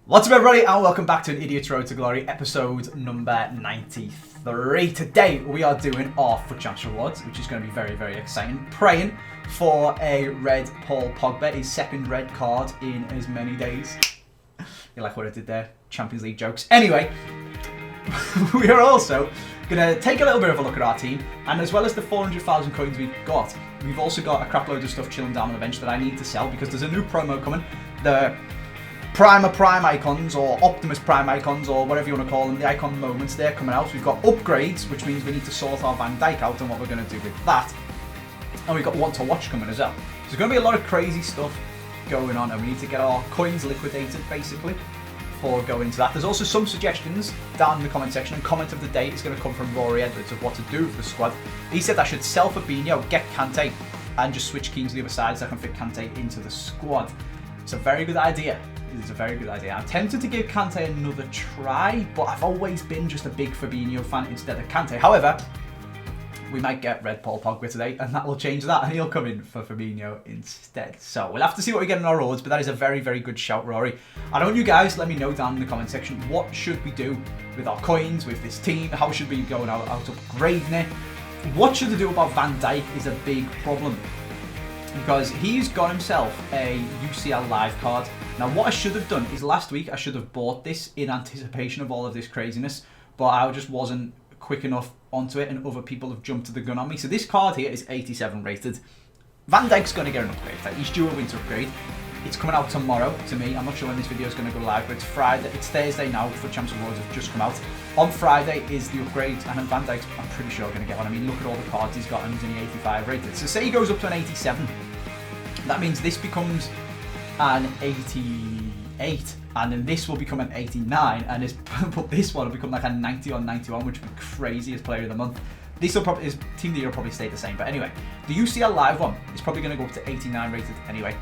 What's up everybody and welcome back to an Idiot's Road to Glory episode number 93. Today we are doing our FUT Champs rewards, which is going to be very, very exciting. Praying for a red Paul Pogba, his second red card in as many days. You like what I did there? Champions League jokes. Anyway, we are also going to take a little bit of a look at our team, and as well as the 400,000 coins we've also got a crap load of stuff chilling down on the bench that I need to sell because there's a new promo coming. The Prime icons, or Optimus Prime icons, or whatever you want to call them, the icon moments, they're coming out. We've got upgrades, which means we need to sort our Van Dijk out and what we're going to do with that. And we've got Want to Watch coming as well. So there's going to be a lot of crazy stuff going on, and we need to get our coins liquidated, basically, before going to that. There's also some suggestions down in the comment section, and comment of the day is going to come from Rory Edwards of what to do with the squad. He said I should sell Fabinho, get Kante, and just switch Keane to the other side so I can fit Kante into the squad. It's a very good idea. It's a very good idea. I'm tempted to give Kante another try, but I've always been just a big Fabinho fan instead of Kante. However, we might get red Paul Pogba today, and that will change that, and he'll come in for Fabinho instead. So we'll have to see what we get in our rewards, but that is a very, very good shout, Rory. I don't want you guys, let me know down in the comment section, what should we do with our coins, with this team? How should we be going out upgrading it? What should we do about Van Dijk is a big problem, because he's got himself a UCL live card. Now what I should have done is last week I should have bought this in anticipation of all of this craziness, but I just wasn't quick enough onto it and other people have jumped to the gun on me. So this card here is 87 rated. Van Dijk's going to get an upgrade. He's due a winter upgrade. It's coming out tomorrow to me. I'm not sure when this video is going to go live, but it's Friday. It's Thursday now. FUT Champs Awards have just come out. On Friday is the upgrade, and then Van Dijk's, I'm pretty sure, going to get one. I mean, look at all the cards he's got, and he's only 85 rated. So say he goes up to an 87. That means this becomes an 88, and then this will become an 89, and this one will become like a 90 or 91, which would be crazy as player of the month. This will probably, his team of the year will probably stay the same, but anyway, the UCL live one is probably going to go up to 89 rated anyway.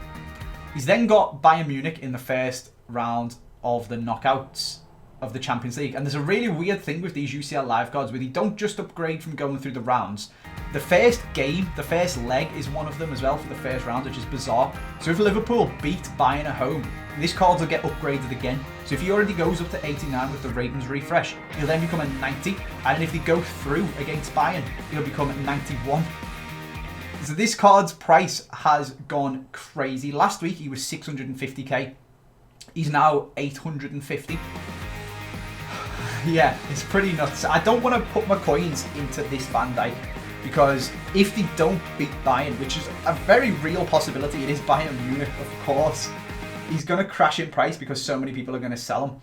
He's then got Bayern Munich in the first round of the knockouts of the Champions League, and there's a really weird thing with these UCL live cards where they don't just upgrade from going through the rounds. The first game, the first leg is one of them as well for the first round, which is bizarre. So if Liverpool beat Bayern at home, this card will get upgraded again. So if he already goes up to 89 with the ratings refresh, he'll then become a 90. And if they go through against Bayern, he'll become a 91. So this card's price has gone crazy. Last week he was 650k. He's now 850. Yeah, it's pretty nuts. I don't want to put my coins into this Van Dijk, because if they don't beat Bayern, which is a very real possibility, it is Bayern Munich, of course, he's going to crash in price because so many people are going to sell him.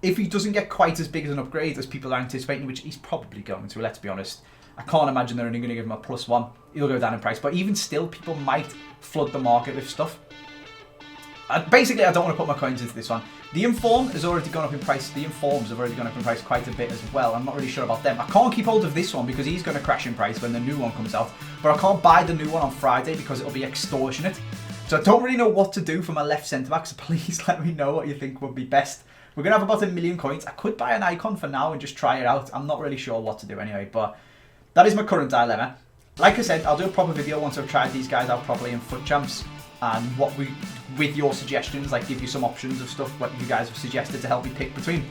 If he doesn't get quite as big as an upgrade as people are anticipating, which he's probably going to, let's be honest, I can't imagine they're only going to give him a +1. He'll go down in price, but even still, people might flood the market with stuff. Basically, I don't want to put my coins into this one. The Inform has already gone up in price. The Informs have already gone up in price quite a bit as well. I'm not really sure about them. I can't keep hold of this one because he's going to crash in price when the new one comes out. But I can't buy the new one on Friday because it'll be extortionate. So I don't really know what to do for my left centre-back, so please let me know what you think would be best. We're going to have about 1 million coins. I could buy an icon for now and just try it out. I'm not really sure what to do anyway, but that is my current dilemma. Like I said, I'll do a proper video once I've tried these guys out properly in FUT Champs, and what we, with your suggestions, like give you some options of stuff what you guys have suggested to help me pick between.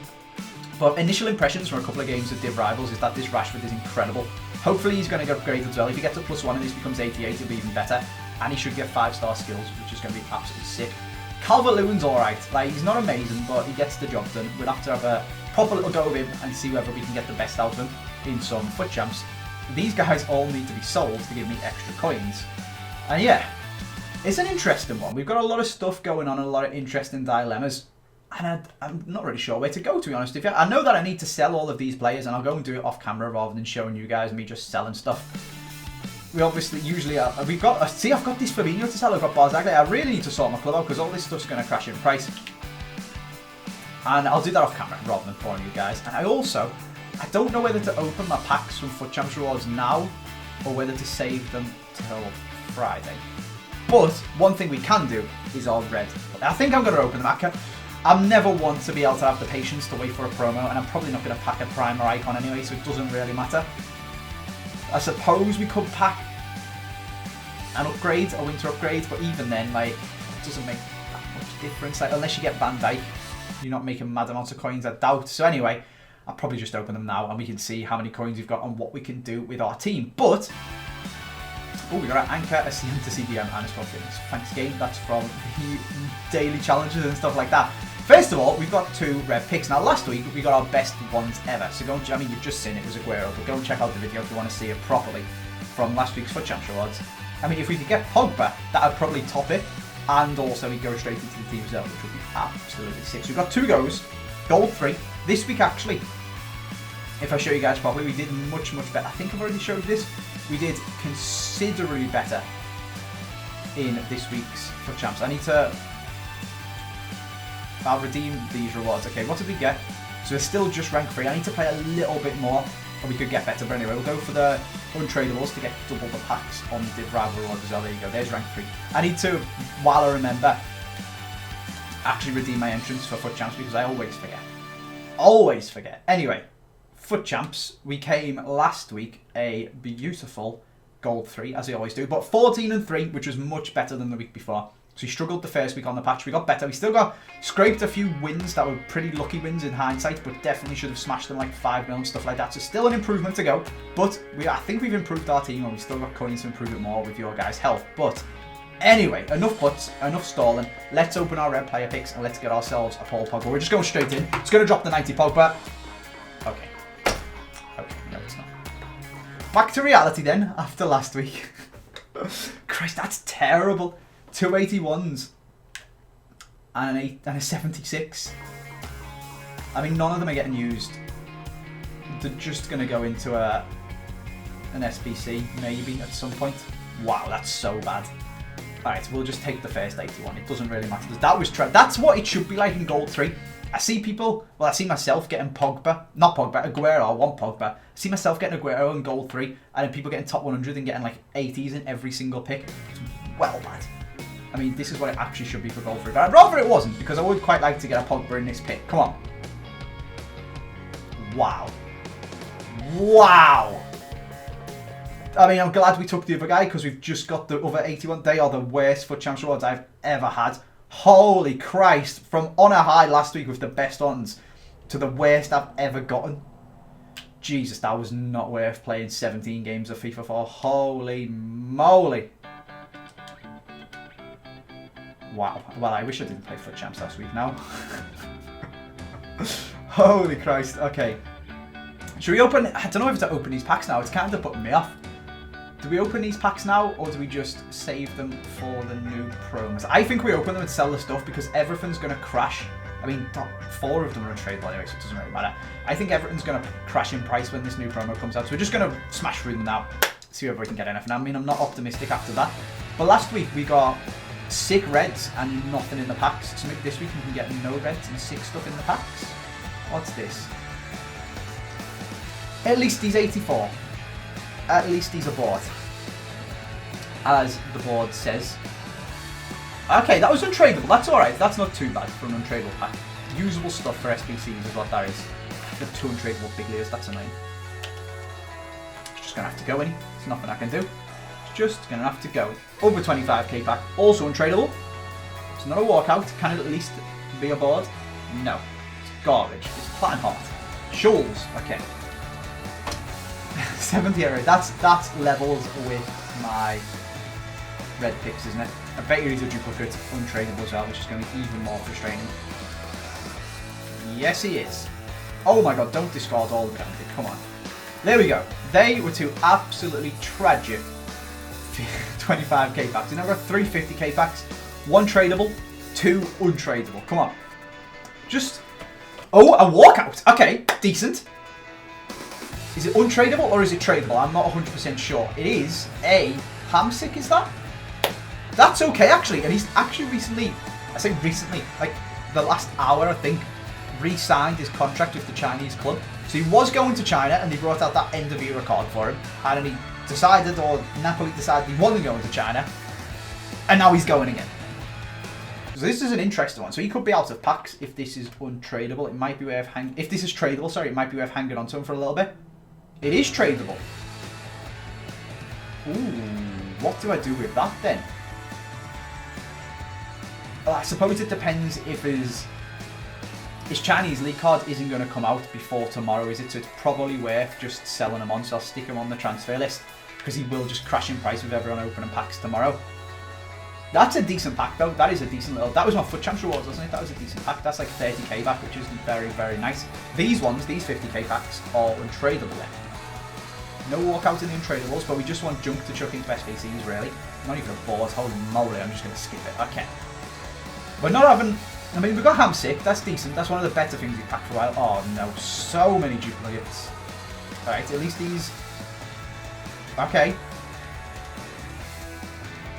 But initial impressions from a couple of games of Div Rivals is that this Rashford is incredible. Hopefully he's going to get upgraded as well. If he gets a +1 and this becomes 88, it'll be even better. And he should get 5-star skills, which is going to be absolutely sick. Calvert-Lewin's alright. Like, he's not amazing, but he gets the job done. We'll have to have a proper little go with him and see whether we can get the best out of him in some FUT Champs. These guys all need to be sold to give me extra coins. And yeah, it's an interesting one. We've got a lot of stuff going on and a lot of interesting dilemmas. And I'm not really sure where to go, to be honest with you. I know that I need to sell all of these players, and I'll go and do it off camera rather than showing you guys me just selling stuff. We obviously usually are. I've got this Fabinho to sell. I've got Barzagli. I really need to sort my club out because all this stuff's going to crash in price. And I'll do that off camera rather than boring you guys. And I don't know whether to open my packs from FUT Champs rewards now or whether to save them till Friday. But one thing we can do is our red. I think I'm going to open them. I'm never one to be able to have the patience to wait for a promo, and I'm probably not going to pack a primer icon anyway, so it doesn't really matter. I suppose we could pack an upgrade, a winter upgrade, but even then, like, it doesn't make that much difference. Like, unless you get Van Dijk, you're not making mad amounts of coins, I doubt. So anyway, I'll probably just open them now and we can see how many coins we've got and what we can do with our team. But, oh, we got an anchor, a CM to CDM and a spot fitness. Thanks game, that's from the daily challenges and stuff like that. First of all, we've got 2 red picks. Now last week, we got our best ones ever. So go and, I mean, you've just seen it was Aguero, but go and check out the video if you want to see it properly from last week's FUT Champs rewards. I mean, if we could get Pogba, that would probably top it. And also, we go straight into the team result, which would be absolutely sick. So we've got 2 goes, gold 3. This week, actually, if I show you guys properly, we did much, much better. I think I've already showed you this. We did considerably better in this week's FUT Champs. I'll redeem these rewards. Okay, what did we get? So we're still just rank 3. I need to play a little bit more, or we could get better. But anyway, we'll go for the untradables to get double the packs on the rival rewards as well. There you go. There's rank 3. I need to, while I remember, actually redeem my entrance for FUT Champs because I always forget. Always forget. Anyway, FUT Champs, we came last week a beautiful gold 3, as we always do, but 14 and 3, which was much better than the week before. So we struggled the first week on the patch. We got better. We still got scraped a few wins that were pretty lucky wins in hindsight, but definitely should have smashed them like 5 mil and stuff like that. So still an improvement to go. But I think we've improved our team, and we still got coins to improve it more with your guys' help. But anyway, enough puts, enough stalling. Let's open our red player picks and let's get ourselves a Paul Pogba. We're just going straight in. It's going to drop the 90 Pogba. Okay. Okay, no it's not. Back to reality then, after last week. Christ, that's terrible. 2 81s and a 76. I mean, none of them are getting used. They're just going to go into an SBC, maybe, at some point. Wow, that's so bad. Alright, we'll just take the first 81. It doesn't really matter. That's what it should be like in Gold 3. I see people, well, I see myself getting Pogba. Not Pogba, Aguero. I want Pogba. I see myself getting Aguero in Gold 3, and then people getting top 100 and getting like 80s in every single pick. It's well bad. I mean, this is what it actually should be for Gold 3. But I'd rather it wasn't, because I would quite like to get a Pogba in this pick. Come on. Wow. Wow. I mean, I'm glad we took the other guy, because we've just got the other 81. They are the worst FUT Champs rewards I've ever had. Holy Christ. From on a high last week with the best ones to the worst I've ever gotten. Jesus, that was not worth playing 17 games of FIFA for. Holy moly. Wow. Well, I wish I didn't play FUT Champs last week now. Holy Christ. Okay. Should we open... I don't know if to open these packs now. It's kind of putting me off. Do we open these packs now, or do we just save them for the new promos? I think we open them and sell the stuff, because everything's going to crash. I mean, 4 of them are untradeable anyway, so it doesn't really matter. I think everything's going to crash in price when this new promo comes out. So we're just going to smash through them now. See whether we can get anything. I mean, I'm not optimistic after that. But last week we got 6 reds and nothing in the packs. So maybe this week we can get no reds and 6 stuff in the packs. What's this? At least he's 84. At least he's a board. As the board says. Okay, that was untradeable. That's alright. That's not too bad for an untradeable pack. Usable stuff for SBCs is what that is. The 2 untradeable big layers, that's annoying. Just gonna have to go in. There's nothing I can do. Just gonna have to go. Over 25k pack. Also untradeable. It's not a walkout. Can it at least be a board? No. It's garbage. It's flat and hot. Shoals. Okay. 70 area. That's levels with my red picks, isn't it? I bet you he's a duplicate, untradeable as well, which is going to be even more frustrating. Yes, he is. Oh my god, don't discard all the penalty. Come on. There we go. They were 2 absolutely tragic 25k packs. You know, we've got 3 50k packs, 1 tradable, 2 untradeable. Come on. Just... Oh, a walkout. Okay, decent. Is it untradeable or is it tradable? I'm not 100% sure. It is a Hamsik, is that? That's okay, actually. And he's actually recently, I say recently, like the last hour, I think, re-signed his contract with the Chinese club. So he was going to China and they brought out that end of era card for him. And then he decided, or Napoli decided he wasn't going to China. And now he's going again. So this is an interesting one. So he could be out of packs if this is untradeable. It might be worth if this is tradable, sorry, it might be worth hanging on to him for a little bit. It is tradable. Ooh, what do I do with that then? Well, I suppose it depends if his His Chinese League card isn't going to come out before tomorrow, is it? So it's probably worth just selling him on. So I'll stick him on the transfer list because he will just crash in price with everyone opening packs tomorrow. That's a decent pack though. That is a decent little... That was my FUT Champs rewards, wasn't it? That was a decent pack. That's like 30k back, which is very, very nice. These ones, these 50k packs, are untradeable then. No walkout in the untradables, but we just want junk to chuck into SBCs, really. Not even a board. Holy moly, I'm just going to skip it. Okay. We're not having... I mean, we've got Hamsik. That's decent. That's one of the better things we packed for a while. Oh, no. So many duplicates. Alright, at least these... Okay.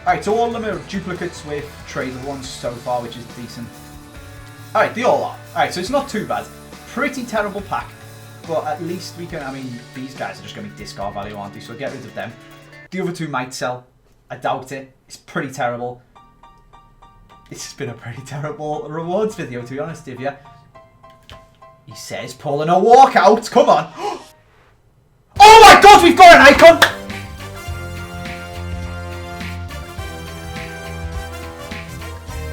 Alright, so all of them are duplicates with tradable ones so far, which is decent. Alright, they all are. Alright, so it's not too bad. Pretty terrible pack. But at least we can... I mean, these guys are just going to be discard value, aren't they? So get rid of them. The other two might sell. I doubt it. It's pretty terrible. This has been a pretty terrible rewards video, to be honest with you. He says, pulling a walkout. Come on. Oh my god, we've got an icon.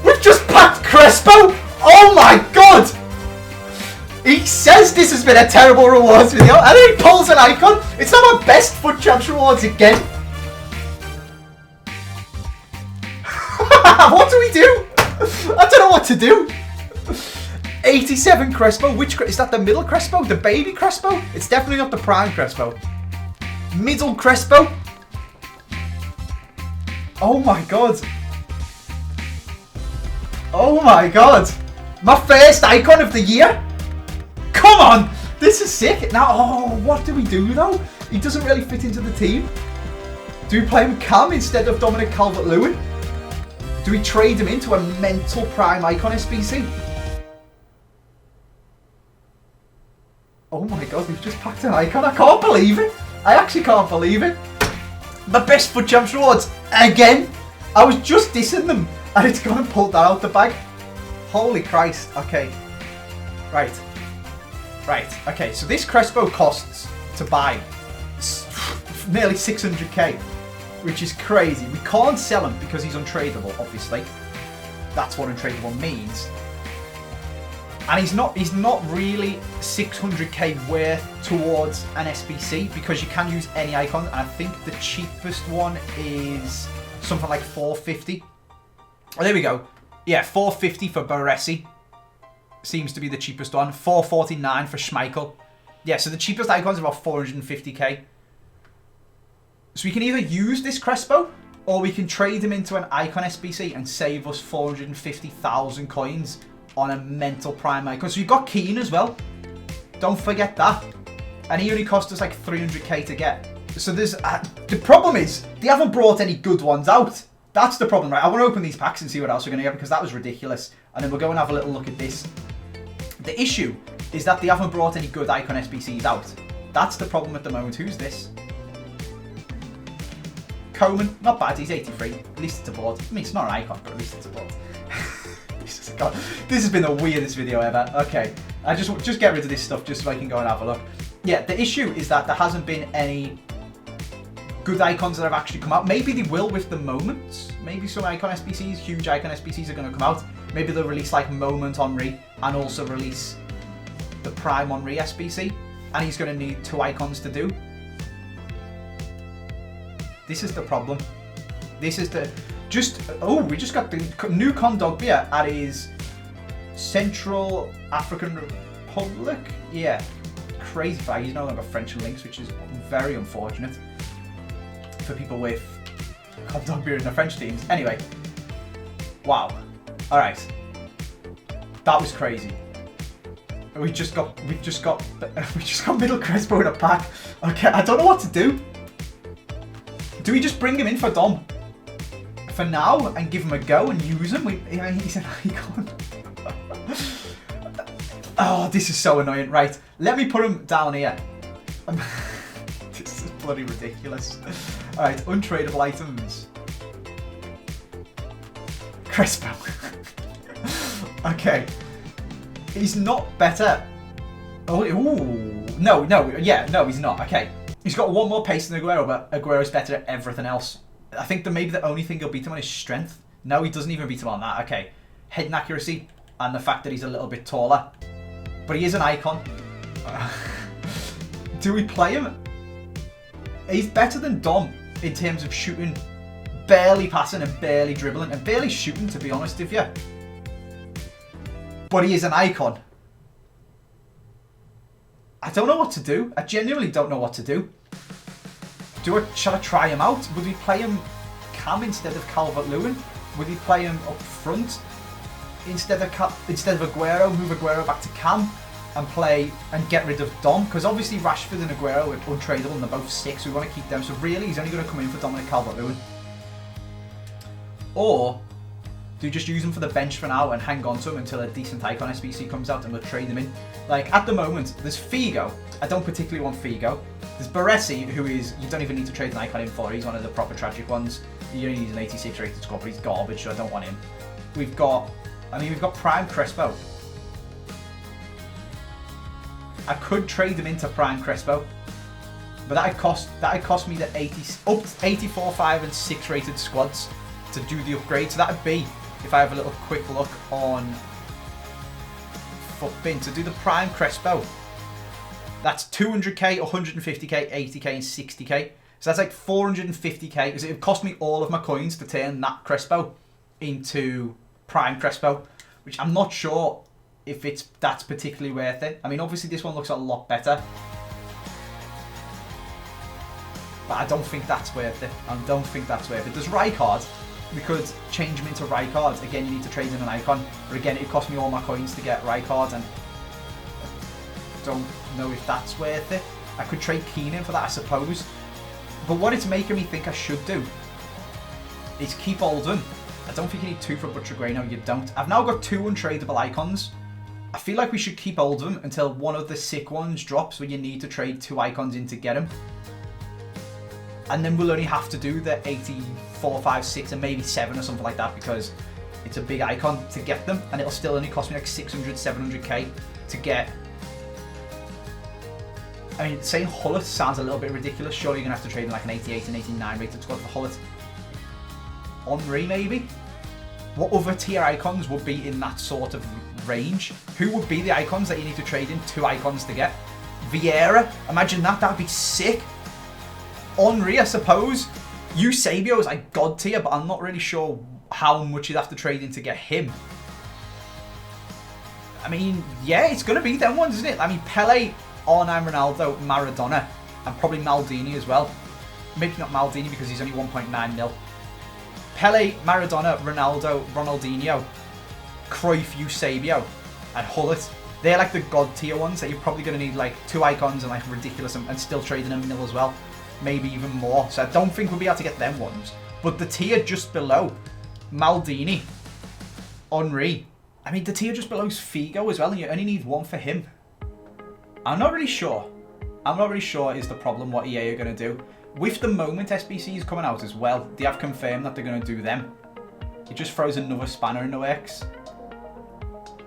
We've just packed Crespo. Oh my god. He says this has been a terrible rewards video, and then he pulls an icon. It's not my best FUT Champs rewards again. What do we do? I don't know what to do. 87 Crespo. Which is that? The middle Crespo? The baby Crespo? It's definitely not the prime Crespo. Middle Crespo. Oh my god. Oh my god. My first icon of the year. Come on. This is sick. Now, oh, what do we do though? He doesn't really fit into the team. Do we play him Cam instead of Dominic Calvert-Lewin? Do we trade him into a mental prime icon SBC? Oh my god, we've just packed an icon. I can't believe it. I actually can't believe it. The best FUT Champs rewards again. I was just dissing them and it's gone and pulled that out the bag. Holy Christ. Okay. Right. Right. Okay, so this Crespo costs to buy nearly 600k. Which is crazy. We can't sell him because he's untradeable, obviously. That's what untradeable means. And he's not really 600k worth towards an SBC because you can use any icon. And I think the cheapest one is something like 450. Oh, there we go. Yeah, 450 for Baresi. Seems to be the cheapest one. 449 for Schmeichel. Yeah, so the cheapest icon is about 450k. So we can either use this Crespo, or we can trade him into an Icon SBC and save us 450,000 coins on a mental prime icon. So you've got Keane as well. Don't forget that. And he only cost us like 300k to get. So there's... the problem is, they haven't brought any good ones out. That's the problem, right? I want to open these packs and see what else we're going to get, because that was ridiculous. And then we'll go and have a little look at this. The issue is that they haven't brought any good Icon SBCs out. That's the problem at the moment. Who's this? Coman, not bad, he's 83. At least it's a board. I mean, it's not an icon, but at least it's a board. God, this has been the weirdest video ever. Okay, I just get rid of this stuff just so I can go and have a look. Yeah, the issue is that there hasn't been any good icons that have actually come out. Maybe they will with the moments. Maybe some icon SBCs, huge icon SBCs are going to come out. Maybe they'll release like Moment Henry and also release the Prime Henry SBC. And he's going to need 2 icons to do. This is the problem. This is the... Oh, we just got the new Kondogbia at his Central African Republic. Yeah. Crazy fact. He's no longer French links, which is very unfortunate for people with Kondogbia in the French teams. Anyway. Wow. Alright. That was crazy. We just got Middle Crespo in a pack. Okay, I don't know what to do. Do we just bring him in for Dom? For now and give him a go and use him? He's an icon. Oh, this is so annoying. Right, let me put him down here. This is bloody ridiculous. Alright, untradeable items. Crespo. Okay. He's not better. Oh, ooh. No, he's not. Okay. He's got 1 more pace than Aguero, but Aguero's better at everything else. I think that maybe the only thing he'll beat him on is strength. No, he doesn't even beat him on that. Okay. Head and accuracy, and the fact that he's a little bit taller. but he is an icon. Do we play him? He's better than Dom in terms of shooting, barely passing and barely dribbling and barely shooting, to be honest with you. But he is an icon. I don't know what to do. I genuinely don't know what to do. Shall I try him out? Would we play him Cam instead of Calvert-Lewin? Would we play him up front instead of Aguero? Move Aguero back to Cam and play and get rid of Dom, because obviously Rashford and Aguero are untradeable and they're both 6. We want to keep them. So really, he's only going to come in for Dominic Calvert-Lewin. Or do you just use him for the bench for now and hang on to him until a decent icon SBC comes out and we'll trade them in? Like, at the moment, there's Figo. I don't particularly want Figo. There's Baresi, who is, you don't even need to trade an icon in for. He's one of the proper tragic ones. You only need an 86 rated squad, but he's garbage, so I don't want him. We've got Prime Crespo. I could trade him into Prime Crespo, but that'd cost me the 84, 5 and 6 rated squads to do the upgrade. So that'd be, if I have a little quick look on FUT to do the Prime Crespo, that's 200k, 150k, 80k and 60k. So that's like 450k, because it would cost me all of my coins to turn that Crespo into Prime Crespo, which I'm not sure if that's particularly worth it. I mean, obviously this one looks a lot better, but I don't think that's worth it. I don't think that's worth it. There's Rijkaard. We could change him into Rijkaard. Again, you need to trade in an icon, but again, it cost me all my coins to get Rijkaard, and I don't know if that's worth it. I could trade Keane in for that, I suppose. But what it's making me think I should do is keep Oldham. I don't think you need 2 for Butcher Gray. No, you don't. I've now got 2 untradeable icons. I feel like we should keep Oldham until one of the sick ones drops where you need to trade 2 icons in to get him. And then we'll only have to do the 84, 5, 6 and maybe 7 or something like that, because it's a big icon to get them, and it'll still only cost me like 600, 700k to get. I mean, saying Hullet sounds a little bit ridiculous. Surely you're going to have to trade in like an 88 and 89 rated squad for Hullet. Henry, maybe? What other tier icons would be in that sort of range? Who would be the icons that you need to trade in 2 icons to get? Vieira, imagine that, that'd be sick. Henry, I suppose. Eusebio is like god tier, but I'm not really sure how much you'd have to trade in to get him. I mean, yeah, it's going to be them ones, isn't it? I mean, Pele, R9 Ronaldo, Maradona, and probably Maldini as well. Maybe not Maldini because he's only 1.9 mil. Pele, Maradona, Ronaldo, Ronaldinho, Cruyff, Eusebio, and Hullet. They're like the god tier ones that you're probably going to need like 2 icons and like ridiculous and still trading a mil as well. Maybe even more. So I don't think we'll be able to get them ones. But the tier just below, Maldini, Henry. I mean, the tier just below is Figo as well, and you only need 1 for him. I'm not really sure. I'm not really sure is the problem what EA are going to do. With the moment SBCs coming out as well, they have confirmed that they're going to do them. It just throws another spanner in the works.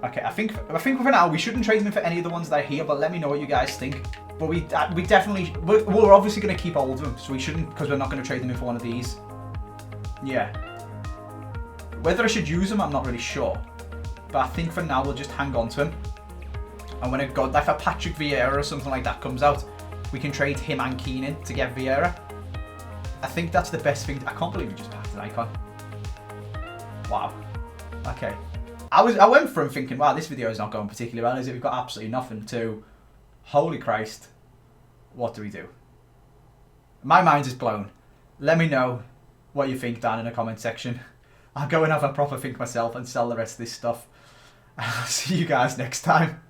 Okay, I think for now we shouldn't trade them for any of the ones that are here, but let me know what you guys think. But we definitely, we're obviously going to keep all of them, so we shouldn't, because we're not going to trade them in for one of these. Yeah. Whether I should use them, I'm not really sure. But I think for now we'll just hang on to him. And when like a Patrick Vieira or something like that comes out, we can trade him and Keane in to get Vieira. I think that's the best thing. I can't believe we just packed an icon. Wow. Okay. I went from thinking, wow, this video is not going particularly well, is it? We've got absolutely nothing, to, holy Christ, what do we do? My mind is blown. Let me know what you think down in the comment section. I'll go and have a proper think myself and sell the rest of this stuff. I'll see you guys next time.